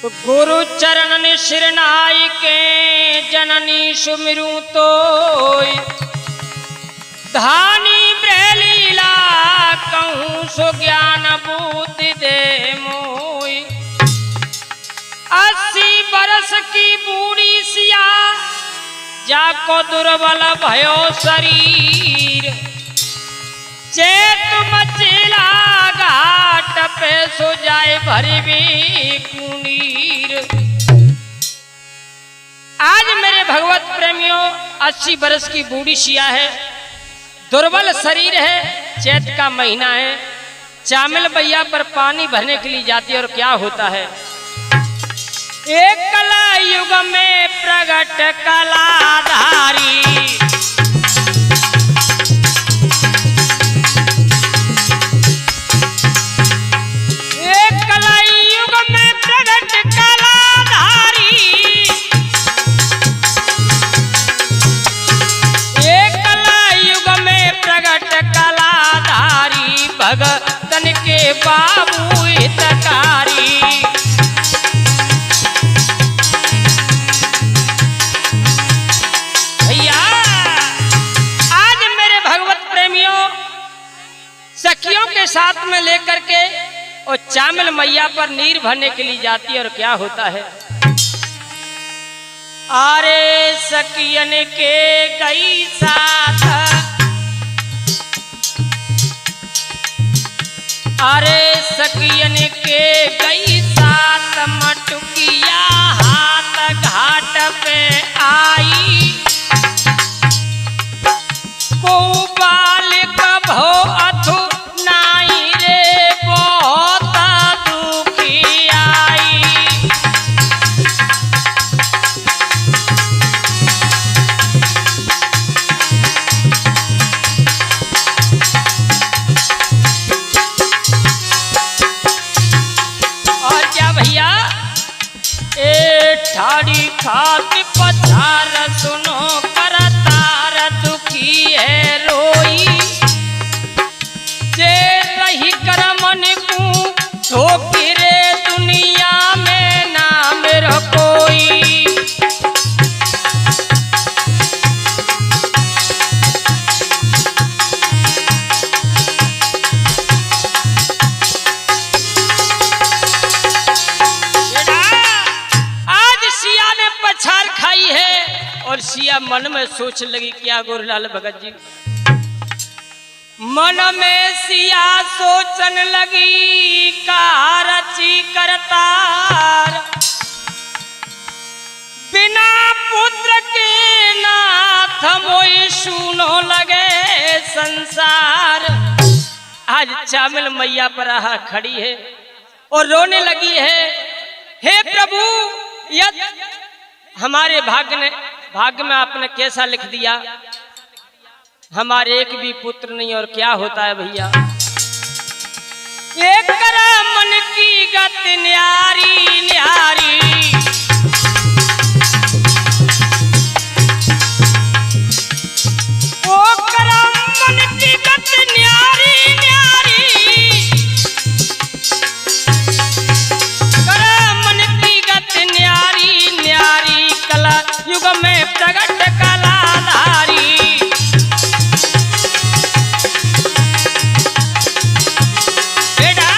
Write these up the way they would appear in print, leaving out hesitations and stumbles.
गुरु चरणन सिरनाई के जननी सुमिरू तो धानी ब्रहलीला कहूँ सो ज्ञान बुद्धि दे मोई। 80 बरस की बूढ़ी सिया जाको दुर्बल भयो शरीर चेत मचेला घाट पे सो जाए भरवी कुनीर। आज मेरे भगवत प्रेमियों 80 बरस की बूढ़ी सिया है, दुर्बल शरीर है, चैत का महीना है, चामिल बैया पर पानी भरने के लिए जाती है और क्या होता है। एक कला युग में प्रगट कलाधारी भगतन के बाबू हितकारी। भैया आज मेरे भगवत प्रेमियों सखियों के साथ में लेकर के और चामिल मैया पर नीर भरने के लिए जाती है और क्या होता है। अरे सखियन के गई साथ, अरे सखियन के गई साथ मटुकिया हाथ घाट पे आई। को बालिक भो अथु नाई रे बहुत दुखी आई। ठाड़ी खाती पछार सुनो करतार दुखी है रोई। जे रही कर मन को धोखी रे दुनिया में ना मेरा कोई। पछार खाई है और सिया मन में सोच लगी क्या गोरलाल भगत जी। मन में सिया सोचन लगी कारची करतार। बिना पुत्र के नाथ मोई सुनो लगे संसार। आज चामिल मैया पर आहा खड़ी है और रोने लगी है। हे प्रभु यद हमारे भाग्य में आपने कैसा लिख दिया, हमारे एक भी पुत्र नहीं और क्या होता है भैया। एक करा मन की गति न्यारी न्यारी, ओ करा मन की गति न्यारी न्यारी, करा मन की गति न्यारी न्यारी कला युग में प्रगट कलाधारी। बेटा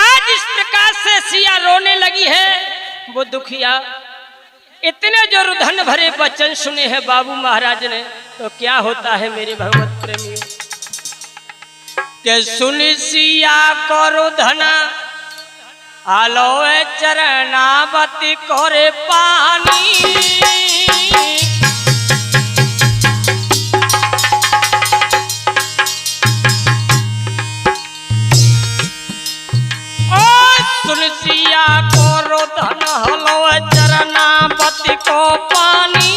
आज इस प्रकार से सिया रोने लगी है। वो दुखिया इतने जो रुधन भरे वचन सुने हैं बाबू महाराज ने तो क्या होता है मेरे भगवत प्रेमियों। के सुन सिया को रुधना आलोए चरणावती कोरे पानी। ओ तुलसिया को रोधन हलोए चरणावती को पानी।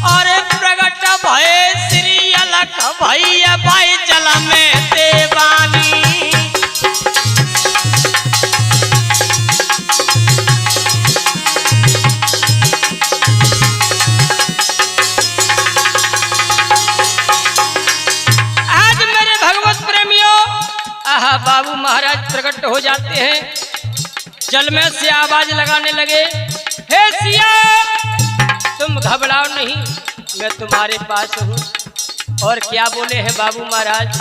और प्रगट भय श्री अलख भैया भाई जल में देवानी। आज मेरे भगवत प्रेमियों प्रकट हो जाते हैं, जल में से आवाज लगाने लगे, हे सिया तुम घबराओ नहीं, मैं तुम्हारे पास हूँ। और क्या बोले हैं बाबू महाराज,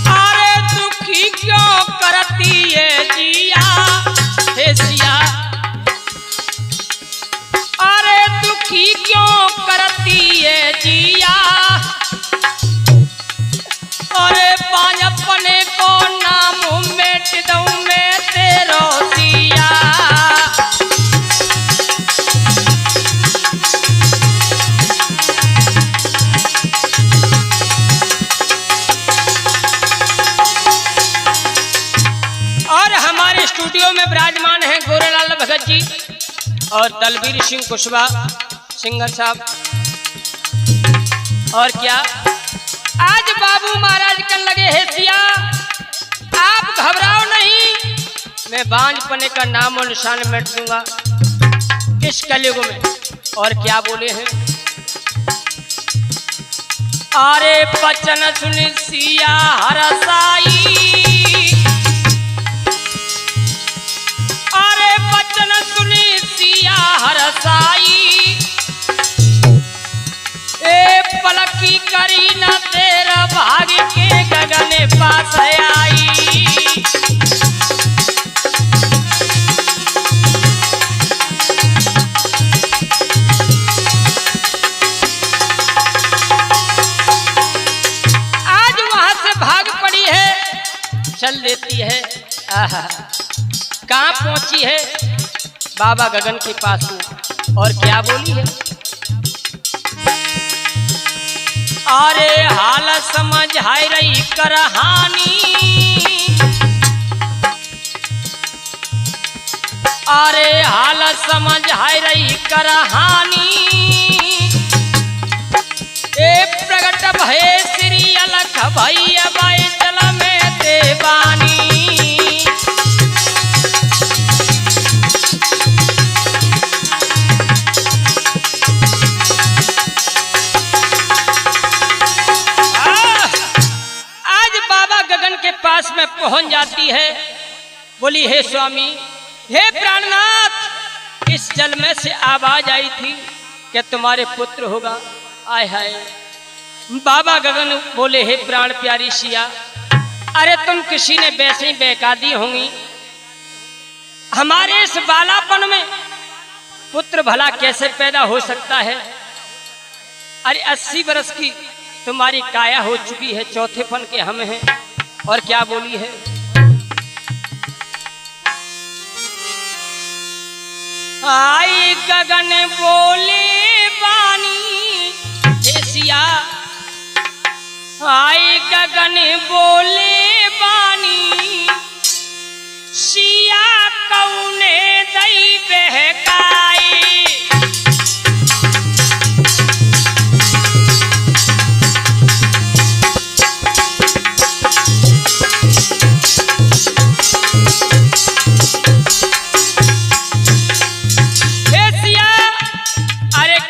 अरे दुखी क्यों करती है जिया, हे सिया अरे दुखी क्यों करती है जिया, अरे पांचपने को नाम मेट दूं मैं तेरो सिया। और हमारे स्टूडियो में विराजमान हैं गोरेलाल भगत जी और दलबीर सिंह कुशवाहा सिंगर साहब। और क्या आज बाबू महाराज कर लगे, हे सिया आप घबराओ नहीं, मैं बांझपने का नाम और निशान मिट दूंगा इस कलयुग में। और क्या बोले हैं, अरे बचन सुन सिया हरसाई, अरे बचन सुनी सिया हरसाई, ए पलकी करी न तेरा भाग के गगन पास आई। आज वहां से भाग पड़ी है, चल देती है, आहा कहाँ पहुंची है, बाबा गगन के पास में। और क्या बोली है, अरे हाल समझ हाय रही करहानी, अरे हाल समझ हाय रही करहानी, ए प्रगट भय श्री अलख भैया बाई चल में देवानी। पास में पहुंच जाती है, बोली हे स्वामी हे प्राणनाथ, इस जल में से आवाज आई थी कि तुम्हारे पुत्र होगा। आय हाय बाबा गगन बोले, हे प्राण प्यारी सिया, अरे तुम किसी ने वैसे ही बहका दी होंगी, हमारे इस बालापन में पुत्र भला कैसे पैदा हो सकता है। अरे 80 वर्ष की तुम्हारी काया हो चुकी है, चौथे फन के हम हैं। और क्या बोली है, आई गगन बोले बानी, हे सिया आई गगन बोले बानी, सिया कौने दई बहकाई।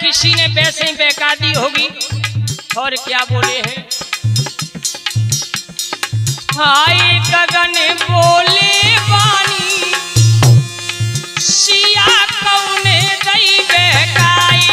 किसी ने वैसे ही बहका दी होगी। और क्या बोले हैं, हाय गगन बोले बानी, सिया कौने दई बहकाई।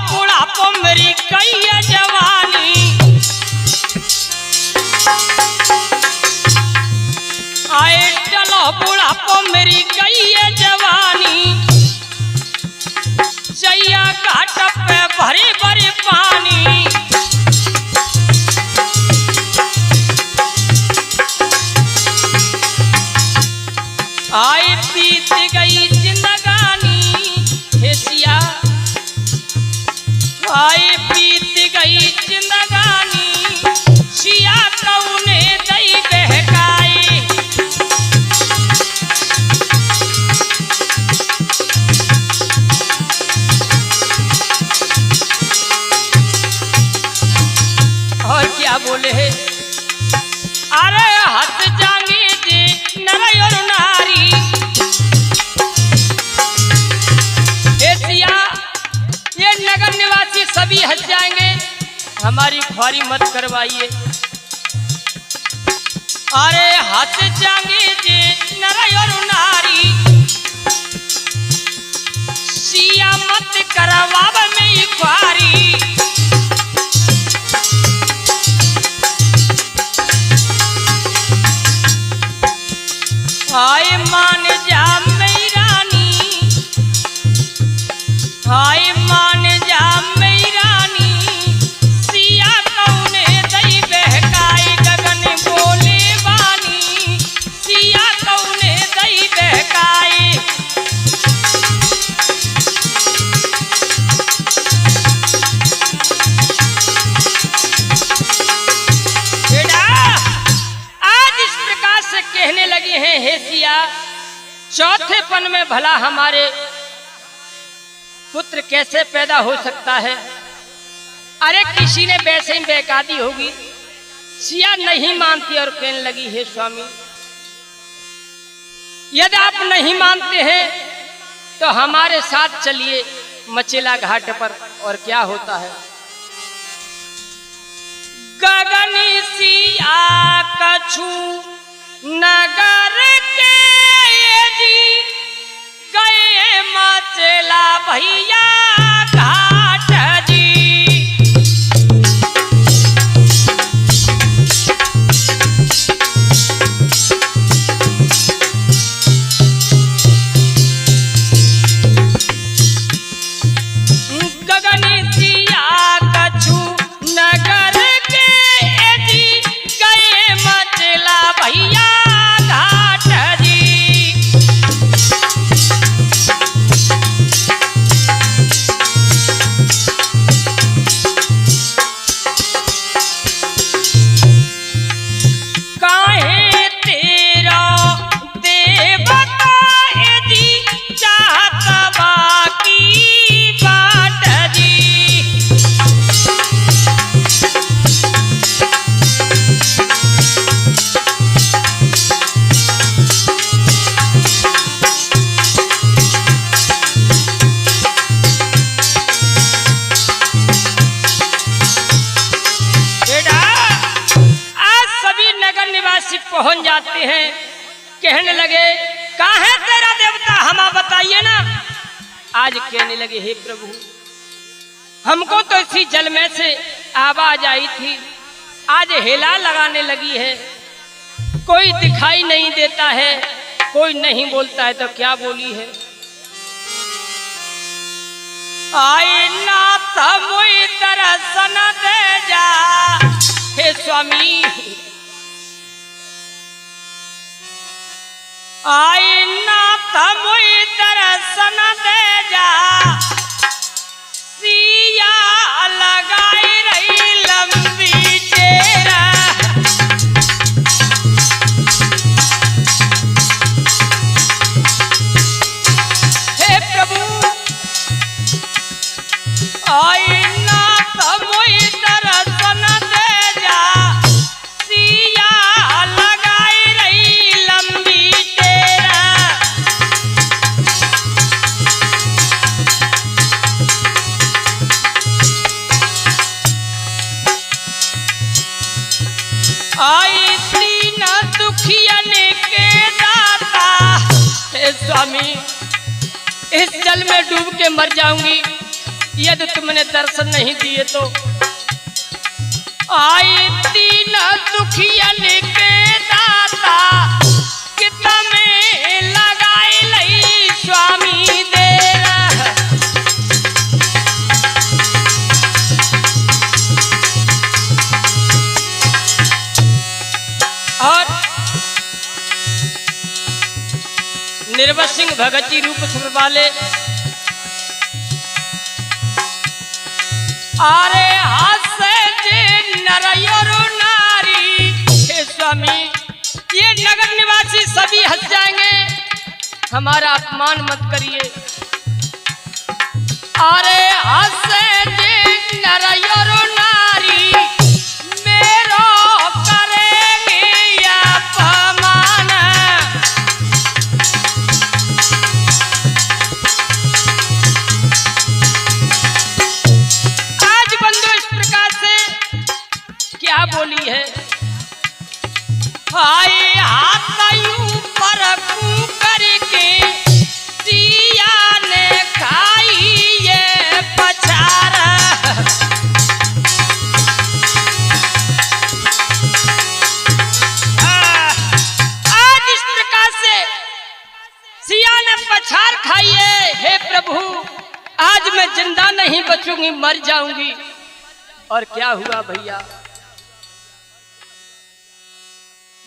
बुढ़ापो मेरी कई जवानी, आए चलो बुढ़ापो मेरी कई जवानी, जैया घाट पे भरी भरी पानी। आए बीत गई जिंदगानी, हे सिया आए बीत गई जिंदगानी, सिया कौने दई बहकाई। और क्या बोले है, अरे हंस जाएंगे जी नर और नारी। हे सिया, ये नगर निवासी सभी हंस जाएंगे, हमारी ख्वारी मत करवाइए। अरे हंस जाएंगे जी नर और नारी, सिया मत करवाव में ख्वारी। हाय मान जा मेरी रानी, हाय मान जा मेरी रानी, सिया कौने दई बहकाई गगन बोले वानी, सिया कौने दई बहकाई। आज इस प्रकार से कहने लगे हैं, हे सिया, चौथे पन में भला हमारे पुत्र कैसे पैदा हो सकता है? अरे किसी ने वैसे ही बेकादी होगी। सिया नहीं मानती और कहने लगी, हे स्वामी, यदि आप नहीं मानते हैं तो हमारे साथ चलिए मचेला घाट पर, और क्या होता है। गगनी सिया कछु नगर के जी, गए मचेला भैया घाट जी। गगनी सिया कछु नगर के जी, गए मचेला भैया घाट जी। काहे तेरा देवता जी, चाहत बाकी बाट जी। बेटा, आज सभी नगर निवासी पहुंच जाते हैं, कहने लगे, कहाँ है तेरा देवता, हमें बताइए ना। आज कहने लगे, हे प्रभु, हमको तो इसी जल में से आवाज आई थी, आज हेला लगाने लगी है, कोई दिखाई नहीं देता है, कोई नहीं बोलता है, तो क्या बोली है। आई नाथ मुई दर्शन दे जा, हे स्वामी, आई नाथ मुई दर्शन दे जा, सिया लगाई रही लंबी चेरा। हे प्रभु, आई नाथ मुई दर्शन दे जा, सिया लगाई रही लंबी तेरा। आई दीन दुखियन के दाता, हे स्वामी, इस जल में डूब के मर जाऊंगी यदि तुमने दर्शन नहीं दिए तो। आई दीन दुखियन के दाता, कितना में लगाई लई स्वामी देरा। और निर्वत सिंह भगत जी रूप सुर वाले, अरे हंसे जे नर और नारी। हे स्वामी, ये नगर निवासी सभी हंस जाएंगे, हमारा अपमान मत करिए। अरे हंसे जे नर और नारी, मेरो करेंगे क्या बोली है? हाय हाथ ऊपर करके सिया ने खाई ये पछाड़। आज इस प्रकार से सिया ने पछाड़ खाई है। हे प्रभु, आज मैं जिंदा नहीं बचूंगी, मर जाऊंगी। और क्या हुआ भैया?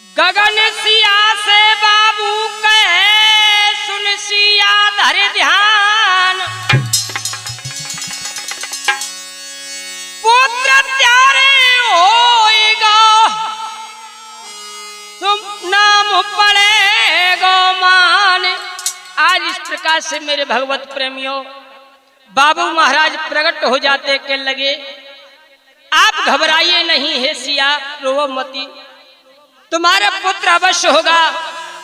गगन सिया से बाबू कहे सुन सिया धर ध्यान, पुत्र त्यारे होएगा तुम नाम पड़ेगा मान। आज इस प्रकार से मेरे भगवत प्रेमियों बाबू महाराज प्रकट हो जाते के लगे, आप घबराइए नहीं हे सिया, रोवो मती, तुम्हारा पुत्र अवश्य होगा,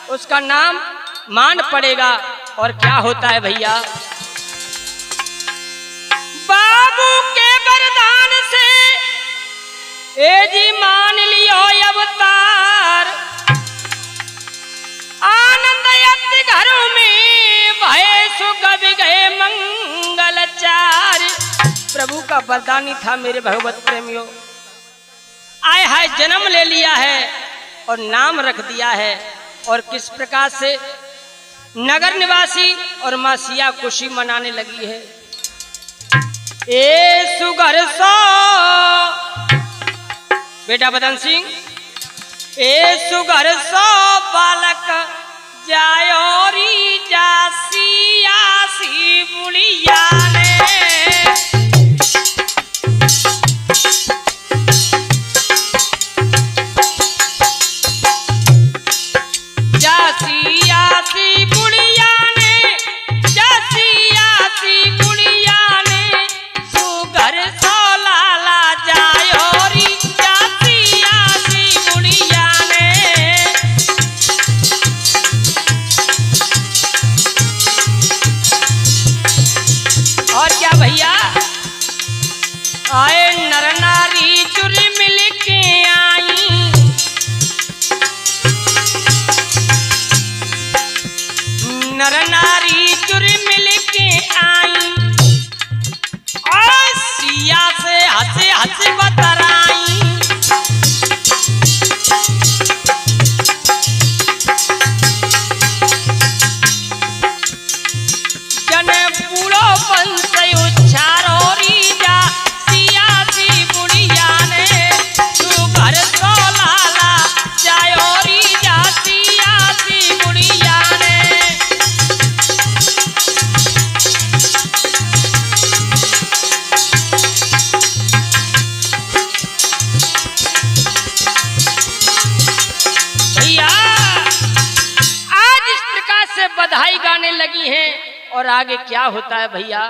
उसका नाम मान पड़ेगा। और क्या होता है भैया? बाबू के वरदान से ए जी मान लियो अवतार, आनंद यति घरों में भय सुख गए मंगलचार। प्रभु का वरदान ही था मेरे भगवत प्रेमियों। आए हाय जन्म ले लिया है और नाम रख दिया है। और किस प्रकार से नगर निवासी और मां सिया खुशी मनाने लगी है। ए सुगर सो बेटा बदन सिंह, ए सुगर सो बालक जायोरी जासी आसी बुढ़िया ने, आए नर नारी चुरी मिल के आई, नर नारी चुरी मिल के आई, और सिया से हंसे हंसे बतराई। जने बूढ़ो पंच उच्चारो बधाई गाने लगी हैं। और आगे क्या होता है भैया?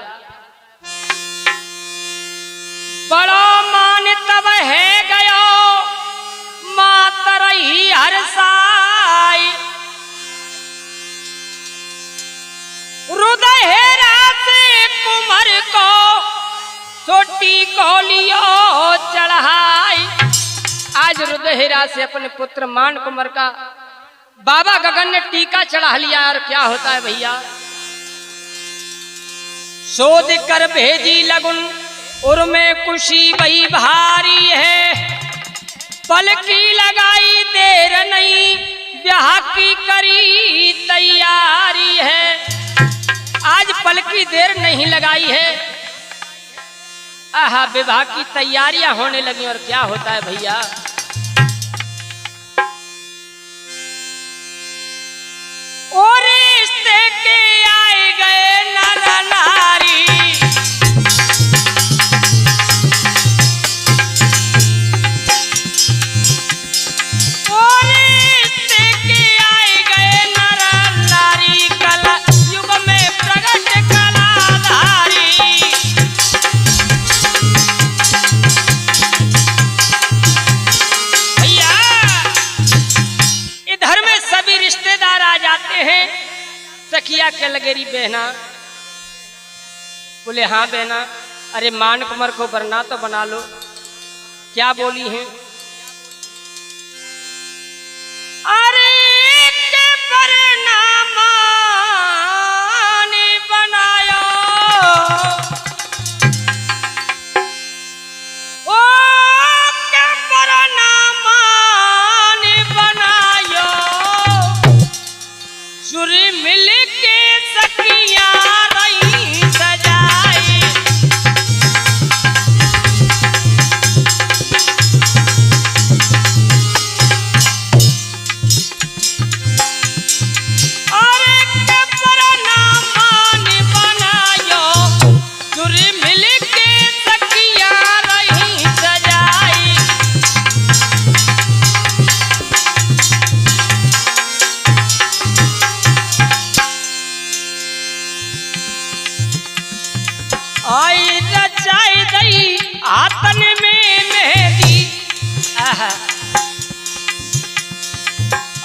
बड़ो मान तब है गयो मातर ही हर साई, हृदय हेरा से कुमर को छोटी कोलियो चढ़ाई। आज हृदय हेरा से अपने पुत्र मान कुमर का बाबा गगन ने टीका चढ़ा लिया। और क्या होता है भैया? शोध कर भेजी लगुन उर में खुशी वही भारी है, पलकी लगाई देर नहीं ब्याह की करी तैयारी है। आज पलकी देर नहीं लगाई है, आहा विवाह की तैयारियां होने लगी। और क्या होता है भैया? और रिश्ते के आए गए नर नारी, और रिश्ते के आए गए नर नारी, कल युग में प्रगट कलाधारी। भैया इधर में सभी रिश्तेदार आ जाते हैं। सखिया के लगेरी बहना बोले हाँ बहना, अरे मान कुमार को वरना तो बना लो। क्या बोली है? ओ के परनामान बनायो चुरी मिल के सखिया रही सजाई। आई रचाई दई आतन में मेहंदी,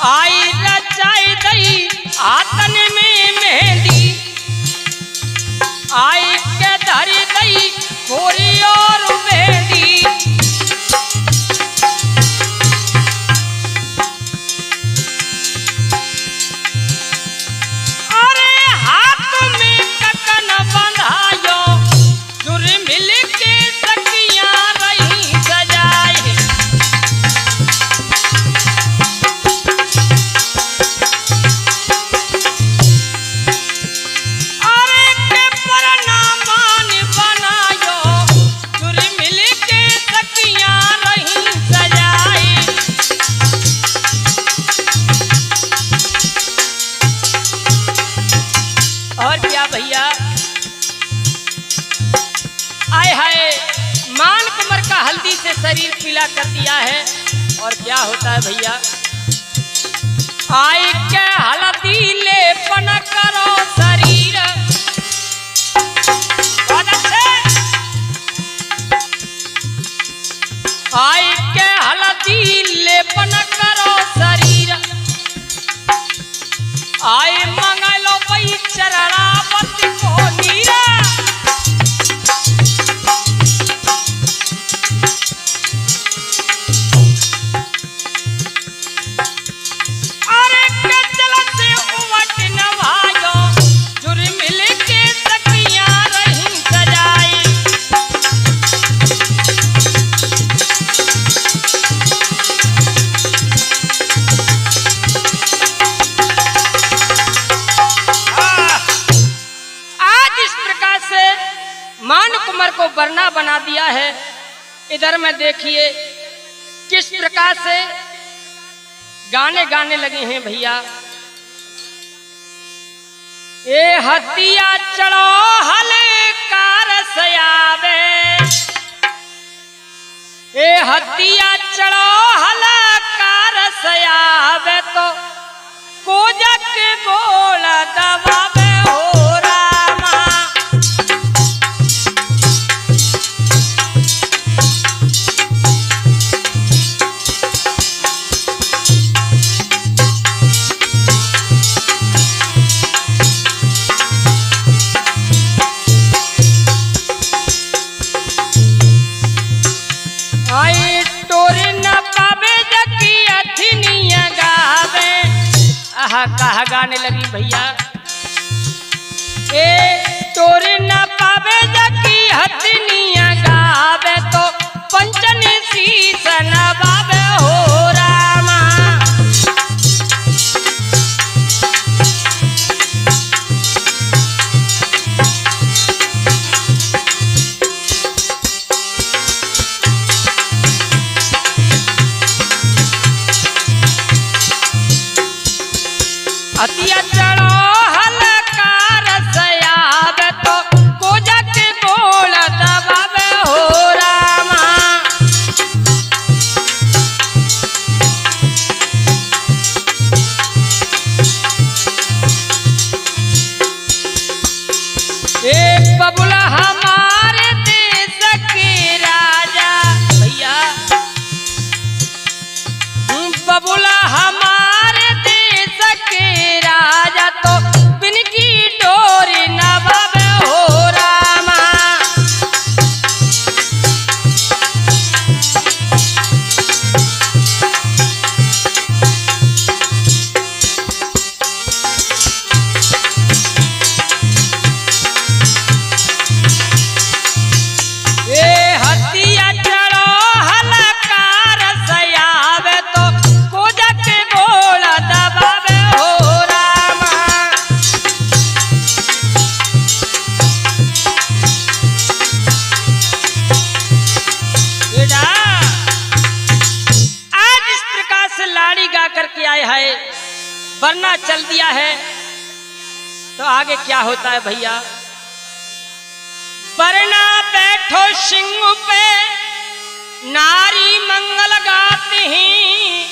आई रचाई दई आतन में मेहंदी, आई के धरी दई कोरी और मेहंदी। अरे हाथ में ककन बंधायो चुरी मिल के सखिया रही सजाई। अरे के परनामान बनायो चुरी मिल के सखिया रही सजाई। और क्या भैया, आए हाय मान कमर का हल्दी से शरीर पीला कर दिया है। और क्या होता है भैया, आई के हल्दी लेपन करो शरीर। बहुत अच्छे। आई के हल्दी लेपन करो शरीर, आई मंगलो पई चरणावती को नीरा। अरे के चल से उवट नवायो चुरी मिल के सखिया रही सजाई। आज इस प्रकार से मान कुमार को वरना बना दिया है। इधर में देखिए किस प्रकार से गाने गाने लगे हैं भैया। ए हतिया चढ़ो हलकार सयावे, ए हतिया चढ़ो हलकार सयावे तो कोजक गोल दबावे हो रामा। आई टोरी न पावे जकी अथनिया गावे। आहा कहा गाने लगी भैया। ए टोरी न पावे जकी अथनिया गावे तो पंचनी शीस नवावे हो रामा। हतिया चढ़ो हलकार सयावे तो कोजक गोल दबावे हो रामा। एक बबुला हमारे देश के राजा भैया, बबुला हमारे देश के राजा वरना चल दिया है। तो आगे क्या होता है भैया, वरना बैठो सिंह पे नारी मंगल गाती हैं,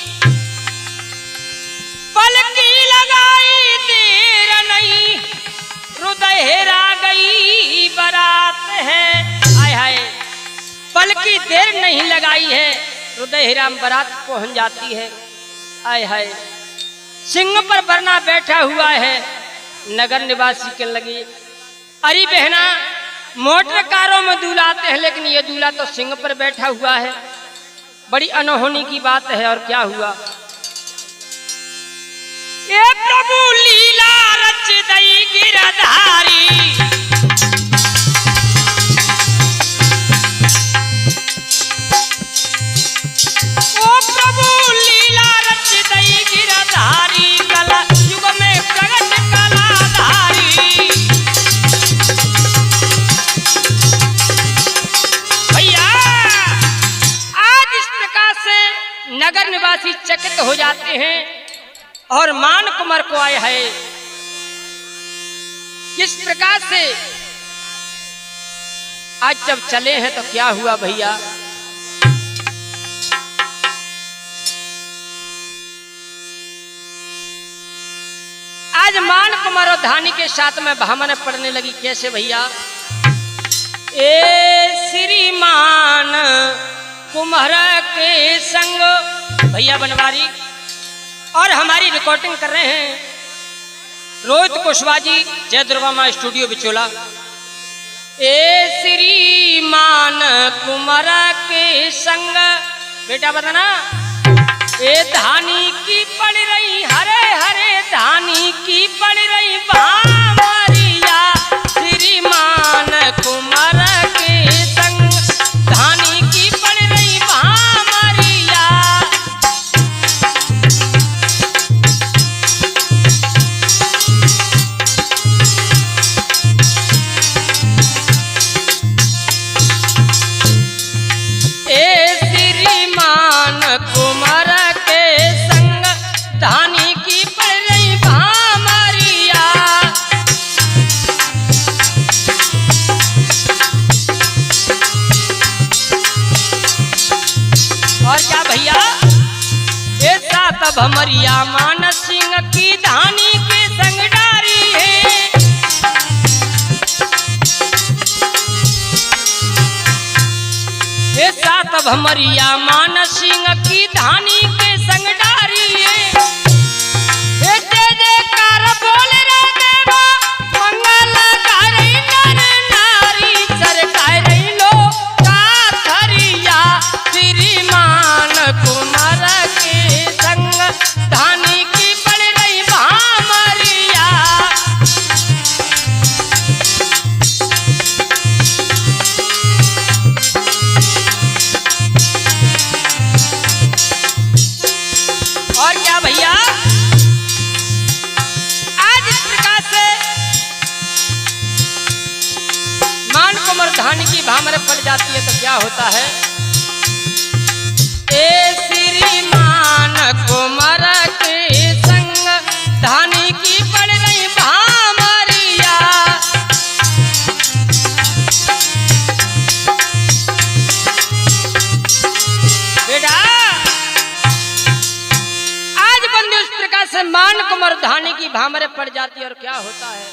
पलकी लगाई देर नहीं हृदय हेरा गई बारात है। हाय हाय, पलकी देर नहीं लगाई है हृदय हेरा बारात पहुंच जाती है। हाय हाय, सिंह पर वरना बैठा हुआ है, नगर निवासी कहने लगी अरे बहना मोटर कारों में दूल्हा आते हैं लेकिन ये दूल्हा तो सिंह पर बैठा हुआ है, बड़ी अनहोनी की बात है। और क्या हुआ, ये प्रभु लीला रच दई गिरधारी, ओ प्रभु लीला रच दई गिरधारी, कला युग में प्रगट कलाधारी। भैया आज इस प्रकार से नगर निवासी चकित हो जाते हैं और मान कुमार को आए है। किस प्रकार से आज जब चले हैं तो क्या हुआ भैया, आज मान कुमार और धानी के साथ में भामन पड़ने लगी। कैसे भैया, ए श्रीमान कुमार के संग भैया बनवारी और हमारी रिकॉर्डिंग कर रहे हैं रोहित कुशवाहा जी, जय दुर्गा मां स्टूडियो बिचोला। ए श्रीमान कुमार के संग बेटा बताना, ए धानी की पड़ रही हरे हरे, धानी की पड़ रही भामरिया, श्रीमान कुमार के संग धानी की पड़ रही भामरिया। ए श्रीमान कुमार के संग धानी की पड़ रही भामरिया। और क्या भैया, ऐसा तब भमरिया मान सिंह की धानी के संग डारी है। ऐसा तब भमरिया मान सिंह की धानी के संग डारी है। ए जय जयकार बोल रे देवा, मंगल गाई नर नारी, सरकार लो का थरिया, श्रीमान कुमार के संग धानी की पड़ रही भामरिया। और क्या भैया, आज इस प्रकार से मान कुमार धानी की भामरे पड़ जाती है तो क्या होता है, ए श्रीमान कुमार के संग धानी की पड़ रही भामरिया। बेटा आज बंदे उस प्रकार से मान कुमार धानी की भामरे पड़ जाती है और क्या होता है,